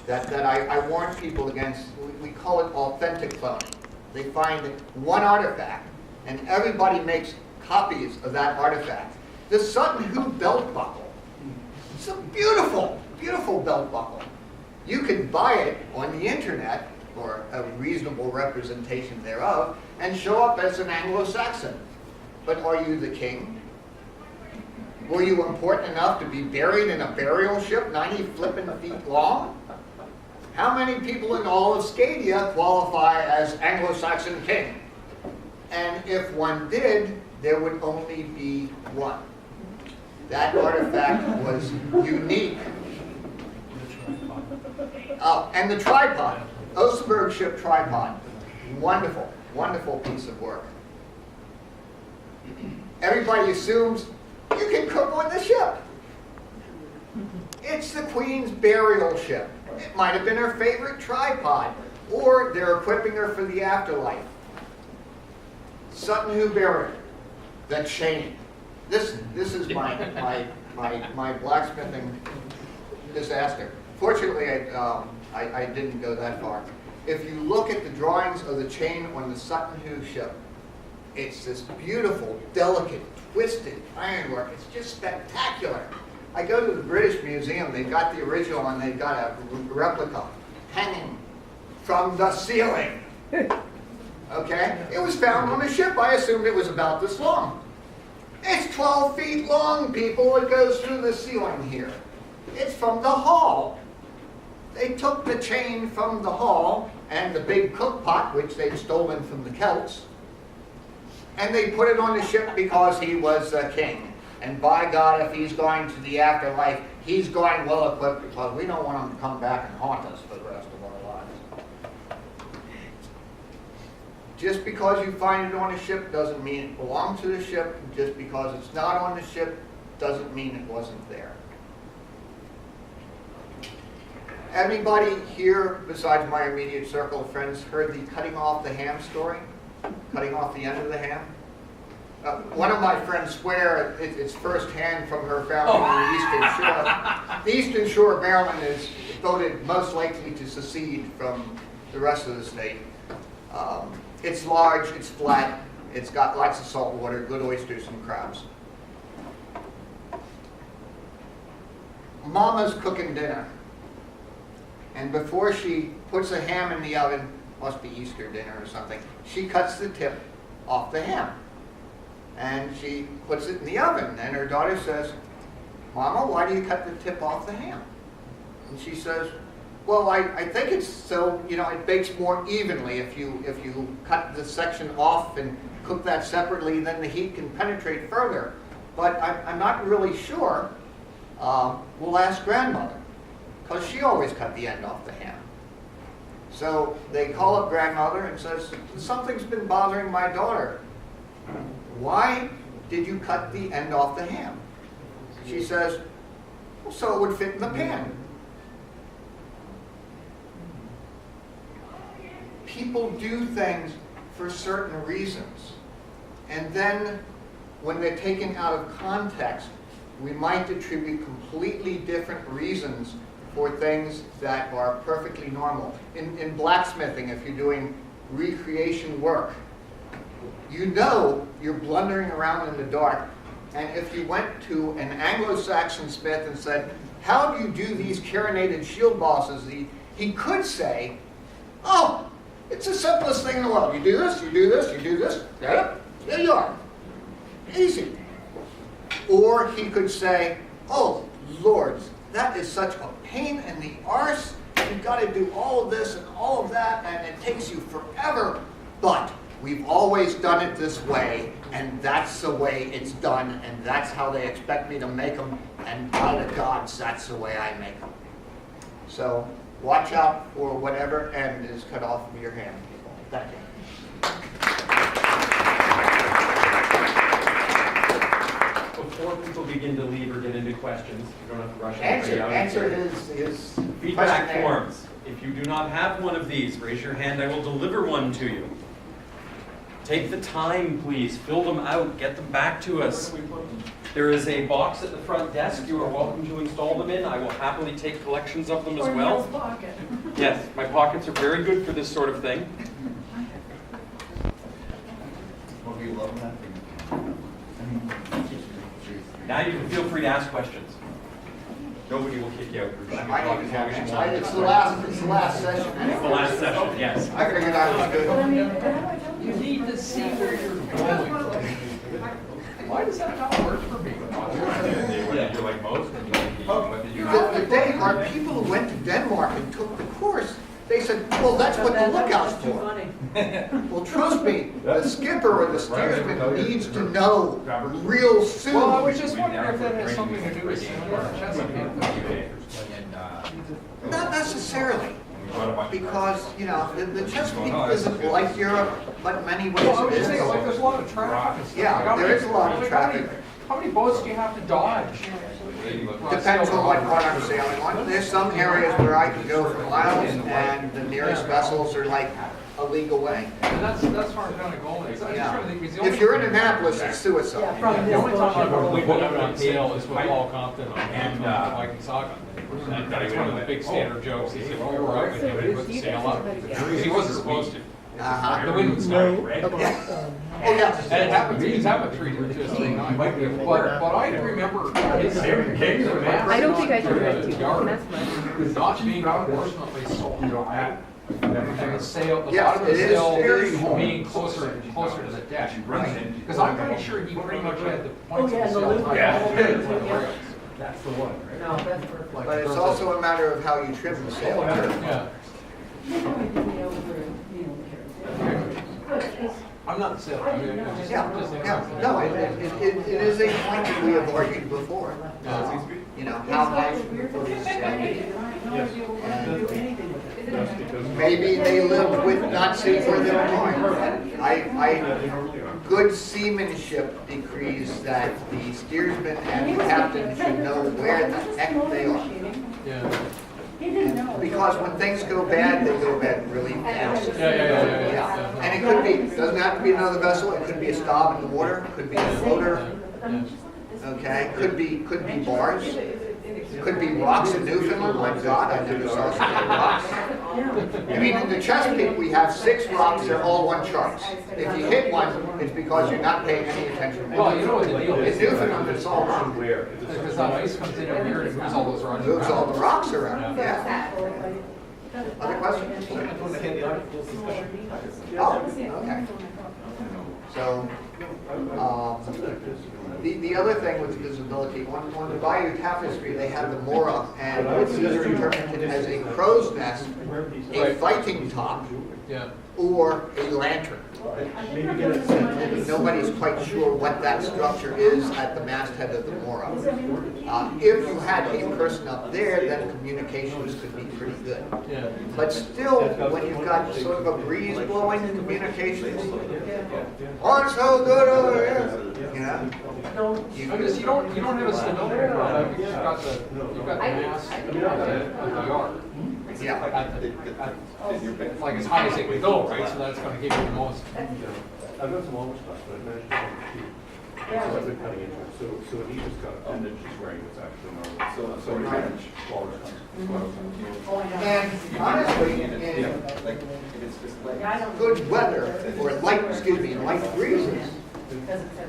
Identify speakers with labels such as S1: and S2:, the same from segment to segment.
S1: that I warn people against. We call it authentic cloning. They find one artifact, and everybody makes copies of that artifact. The Sutton Hoo belt buckle. It's a beautiful, beautiful belt buckle. You can buy it on the internet, or a reasonable representation thereof, and show up as an Anglo-Saxon. But are you the king? Were you important enough to be buried in a burial ship 90 flippin' feet long? How many people in all of Scadia qualify as Anglo-Saxon king? And if one did, there would only be one. That artifact was unique. Oh, and the tripod, Oseberg ship tripod. Wonderful, wonderful piece of work. Everybody assumes you can cook on the ship. It's the Queen's burial ship. It might have been her favorite tripod, or they're equipping her for the afterlife. Sutton Hoo burial, the chain. This is my blacksmithing disaster. Fortunately, I didn't go that far. If you look at the drawings of the chain on the Sutton Hoo ship, it's this beautiful, delicate, twisted ironwork. It's just spectacular. I go to the British Museum. They've got the original, and they've got a replica hanging from the ceiling. Okay? It was found on a ship. I assumed it was about this long. It's 12 feet long, people. It goes through the ceiling here. It's from the hall. They took the chain from the hall and the big cook pot, which they'd stolen from the Celts, and they put it on the ship because he was a king. And by God, if he's going to the afterlife, he's going well equipped, because we don't want him to come back and haunt us for the rest of our lives. Just because you find it on a ship doesn't mean it belongs to the ship. Just because it's not on the ship doesn't mean it wasn't there. Anybody here, besides my immediate circle of friends, heard the cutting off the ham story? Cutting off the end of the ham? One of my friends swear it's firsthand from her family on the Eastern Shore. The Eastern Shore of Maryland is voted most likely to secede from the rest of the state. It's large, it's flat, it's got lots of salt water, good oysters and crabs. Mama's cooking dinner. And before she puts a ham in the oven, must be Easter dinner or something, she cuts the tip off the ham. And she puts it in the oven. And her daughter says, "Mama, why do you cut the tip off the ham?" And she says, "Well, I think it's so, it bakes more evenly. If you cut the section off and cook that separately, then the heat can penetrate further. But I'm not really sure. We'll ask grandmother, because she always cut the end off the ham." So they call up grandmother and says, "Something's been bothering my daughter. Why did you cut the end off the ham?" She says, "Well, so it would fit in the pan." People do things for certain reasons. And then when they're taken out of context, we might attribute completely different reasons for things that are perfectly normal. In blacksmithing, if you're doing recreation work, you're blundering around in the dark. And if you went to an Anglo-Saxon smith and said, "How do you do these carinated shield bosses?" he could say, "Oh, it's the simplest thing in the world. You do this, you do this, you do this. There you are. Easy." Or he could say, "Oh, lords, that is such a pain in the arse. You've got to do all of this and all of that, and it takes you forever. But we've always done it this way, and that's the way it's done, and that's how they expect me to make them, and by the gods, that's the way I make them." So watch out for whatever end is cut off from your hand, people. Thank you.
S2: Before people begin to leave or get into questions, you don't have to rush everybody out.
S1: Answer his
S2: feedback
S1: questionnaire.
S2: forms. If you do not have one of these, raise your hand. I will deliver one to you. Take the time, please. Fill them out. Get them back to us. There is a box at the front desk. You are welcome to install them in. I will happily take collections of them as well.
S3: Pocket.
S2: Yes, my pockets are very good for this sort of thing. Now you can feel free to ask questions. Nobody will kick you out.
S1: It's the last session.
S2: It's the last session, yes.
S1: I figured I was good.
S3: You need to see where you're going. Why does that not work for me?
S2: You're like most.
S1: The day our people who went to Denmark and took the course, they said, well, that's what the lookout's for. Well, trust me, the skipper or the steersman needs to know real soon.
S3: Well, I was just wondering if that has something to do with Chesapeake.
S1: Not necessarily, because, you know, the Chesapeake isn't like Europe, but in many ways
S3: Well, I was
S1: it
S3: just saying, like,
S1: is.
S3: there's a lot of traffic. and stuff.
S1: Yeah,
S3: Like, how
S1: there
S3: many-
S1: is a lot of
S3: like,
S1: traffic.
S3: How many boats do you have to dodge?
S1: Depends on what part I'm sailing on. There's some areas where I can go for miles, and the nearest vessels are like a league away.
S3: And that's where I'm kind of going. Is I just trying to think, because the
S1: If
S3: only-
S1: you're in Annapolis, it's suicide.
S3: The only time I've ever put out on sail is with Paul Compton on Viking Saga. That's one of the big standard jokes. He said, we were out with him, he put the sail up, because he wasn't supposed to. The wind was starting, right?
S1: Oh, yeah.
S3: And it happened 3-2-3-9. But I remember his
S4: I don't think I can read you.
S3: yard
S4: That's much.
S3: not being proportionately so flat. And the sail, the
S1: Yes,
S3: bottom of the
S1: it is
S3: sail
S1: very hard.
S3: being closer to the deck. Because I'm pretty sure he pretty much had the points of the sail.
S2: That's the one, right?
S4: No, that's perfect.
S1: But it's also a matter of how you trim the sail.
S3: Yeah. I'm not the sailor. I mean, I'm just.
S1: Yeah. No, it is a point that we have argued before. You know, how high should we put the sail be? And maybe they live with not seeing where they're going. Good seamanship decrees that the steersman and captain should know where the heck they are.
S3: Yeah.
S1: Because when things go bad, they go bad really fast.
S3: Yeah.
S1: And it could be, doesn't have to be another vessel, it could be a stop in the water, it could be a floater, okay? Could be bars, could be rocks in Newfoundland, my God, I never saw so many rocks. I mean, in the Chesapeake, we have 6 rocks, they're all 1 charts. If you hit one, it's because you're not paying any attention.
S3: Well, you know what the deal is.
S1: In Newfoundland, it's all wrong.
S3: Because that ice comes in over here and it moves all those rocks.
S1: Moves all the rocks around, yeah. Other questions? Oh, okay. So, the other thing with visibility, on the Bayou Tapestry, they have the Mora, and it's either interpreted as a crow's nest, a fighting top,
S3: Yeah.
S1: or a lantern. And nobody's quite sure what that structure is at the masthead of the Mora. If you had a person up there, then communications could be pretty good.
S3: Yeah.
S1: But still, when you've got sort of a breeze blowing, communications aren't so good over here, you know?
S3: Because you don't have a stability problem. You've got the mass at the yard.
S1: Yeah.
S3: Like as high as it can go, right? So that's going to give you the most.
S5: I've got some almost stuff, but I managed to find a few. So I've been cutting into it. So Anita's cut, and then she's wearing what's actually normal. So we manage walrus cuts.
S1: And honestly, in good weather, or light breezes,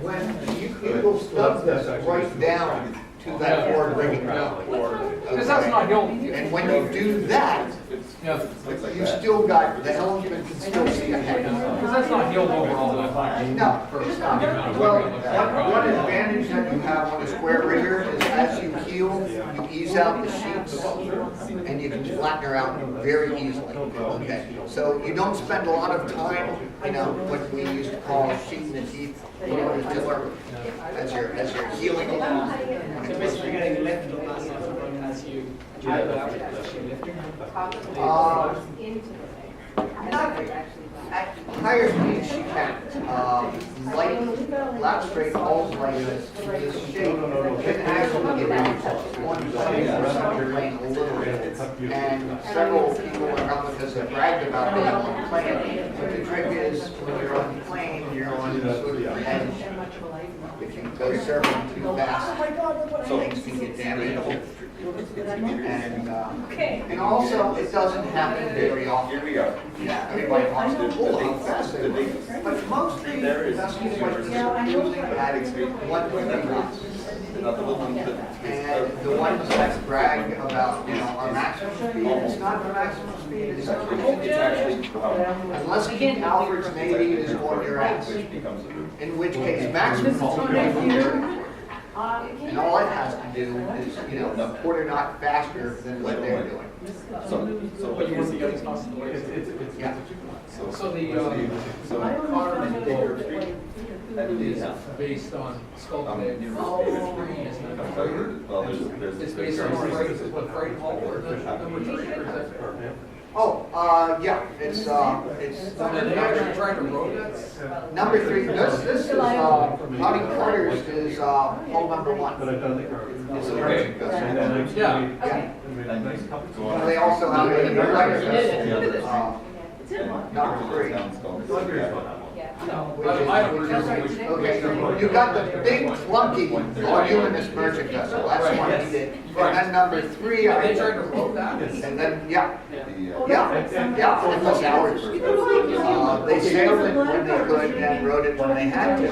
S1: when you will stub this right down to that board rigging.
S3: Because that's not hill.
S1: And when you do that,
S3: Yeah.
S1: you still got, the helmsman can still see ahead.
S3: Because that's not hill over all that time.
S1: No.
S3: First.
S1: Well, one advantage that you have on a square rigger is as you keel, you ease out the sheets, and you can flatten her out very easily. Okay, so you don't spend a lot of time, you know, what we used to call sheeting the teeth, you know, the tiller, as you're heeling along.
S6: So basically you're getting left on that as you
S1: not at higher speeds she can. Light, flat straight hulls like this shape can actually get out one plane or another plane a little bit. And several people are up with us have bragged about being on plane. But the trick is when you're on plane, you're on sort of the edge. If you go surfing too fast, things can get damaged. And also, it doesn't happen very often.
S7: Here we go.
S1: Yeah, everybody wants to, oh, how fast they were. But mostly, vessels like this are usually at 150 knots. And the ones that brag about, our maximum speed, it's not the maximum speed, it's actually, unless King Alfred's Navy is on your ass. In which case, maximum speed. And all it has to do is, a quarter knot faster than what they're doing.
S3: But you want to get as fast as the way
S1: Yeah.
S3: So the Connor boat is based on Sculpted. It's based on what freight hull or the number 3 or is that?
S1: Oh, yeah, it's
S3: So then they actually trying to road that?
S1: number 3. This is, Hottie Carter's is, hull number 1.
S5: But I've done the car.
S1: It's a merchant vessel.
S3: Yeah.
S1: Yeah. They also have a lighter vessel, number 3. Okay, you got the big clunky voluminous merchant vessel, that's one he did. And then number 3,
S3: They tried to road that?
S1: and then, yeah, it was ours. They sailed it when they could and rode it when they had to.